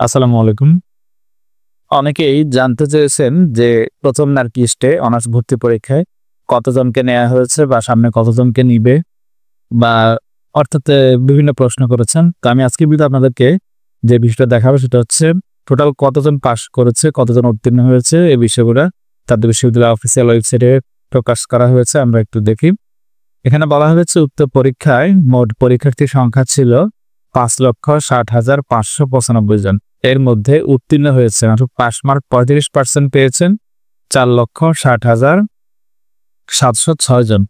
আসসালামু আলাইকুম। অনেকেই জানতে চেয়েছেন যে প্রথম মেরিট লিস্টে অনার্স ভর্তি পরীক্ষায় কতজনকে নেওয়া হয়েছে বা সামনে কতজনকে নিবে বা অর্থাৎ বিভিন্ন প্রশ্ন করেছেন। তো আমি আজকের ভিডিওতে আপনাদেরকে যে বিষয়টা দেখাবো সেটা হচ্ছে টোটাল কতজন পাস করেছে, কতজন উত্তীর্ণ হয়েছে এই বিষয়গুলো তাদের বিশ্ববিদ্যালয় অফিসিয়াল ওয়েবসাইটে প্রকাশ করা হয়েছে। আমরা একটু দেখি। এখানে বলা হয়েছে উক্ত পরীক্ষায় মোট পরীক্ষার্থীর সংখ্যা ছিল ৫,৬০,৫৯৫ জন। এর মধ্যে উত্তীর্ণ হয়েছে পাস মার্ক ৩৫% পেয়েছেন ৪,৬০,৭০৬ জন।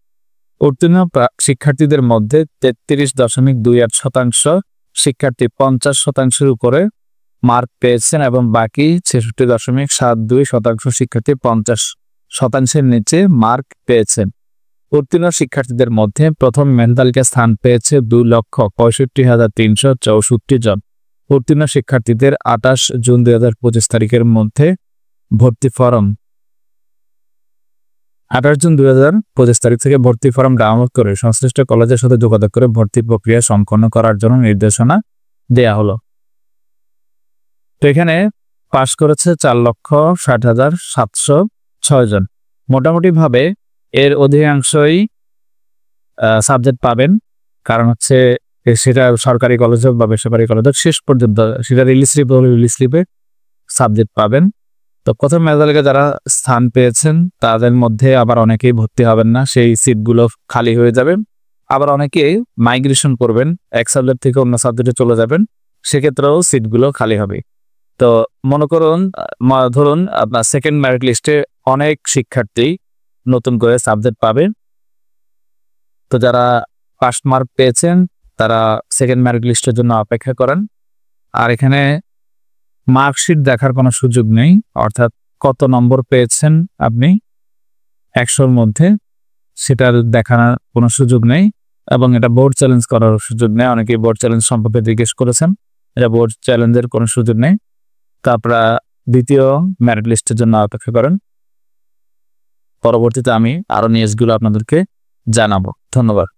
উত্তীর্ণ শিক্ষার্থীদের মধ্যে ৩৩.28% শিক্ষার্থী 50% উপরে মার্ক পেয়েছেন এবং বাকি ৬৬.72% শিক্ষার্থী 50% নিচে মার্ক পেয়েছেন। উত্তীর্ণ শিক্ষার্থীদের মধ্যে প্রথম মেধা তালিকায় স্থান পেয়েছে ২,৬৫,৩৬৪ জন। উত্তীর্ণ শিক্ষার্থীদের ২৮ জুন ২০২৫ তারিখের মধ্যে ভর্তি ফরম ২৮ জুন ২০২৫ তারিখ থেকে ভর্তি ফরম ডাউনলোড করে সংশ্লিষ্ট কলেজের সাথে যোগাযোগ করে ভর্তি প্রক্রিয়া সম্পন্ন করার জন্য নির্দেশনা দেয়া হলো। তো এখানে পাশ করেছে ৪,৬০,৭০৬ জন। মোটামুটি ভাবে এর অধিকাংশই সাবজেক্ট পাবেন, কারণ হচ্ছে সেটা সরকারি কলেজ হোক বা বেসরকারি কলেজ হোক শেষ পর্যন্ত সেটা রিলিজ স্লিপে সাবজেক্ট পাবেন। তো প্রথম মেধা তালিকায় যারা স্থান পেয়েছেন তাদের মধ্যে আবার অনেকেই ভর্তি হবেন না, সেই সিটগুলো খালি হয়ে যাবে। আবার অনেকেই মাইগ্রেশন করবেন, এক সাবজেক্ট থেকে অন্য সাবজেক্টে চলে যাবেন, সেক্ষেত্রেও সিটগুলো খালি হবে। তো মনে করুন ধরুন আপনার সেকেন্ড মেরিট লিস্টে অনেক শিক্ষার্থী নতুন করে সাবজেক্ট পাবে। তো যারা ফার্স্ট মার্ক পেয়েছেন তারা সেকেন্ড মেরিট লিস্টের জন্য অপেক্ষা করেন। আর এখানে মার্কশিট দেখার কোনো সুযোগ নেই, অর্থাৎ কত নম্বর পেয়েছেন আপনি ১০০-র মধ্যে সেটা দেখানোর কোনো সুযোগ নেই এবং এটা বোর্ড চ্যালেঞ্জ করার সুযোগ নেই। অনেকেই বোর্ড চ্যালেঞ্জ সম্পর্কে জিজ্ঞেস করেছেন, এটা বোর্ড চ্যালেঞ্জের কোনো সুযোগ নেই। তো আপনারা দ্বিতীয় মেরিট লিস্টের জন্য অপেক্ষা করেন। পরবর্তীতে আমি আরো নিউজগুলো আপনাদেরকে জানাবো। ধন্যবাদ।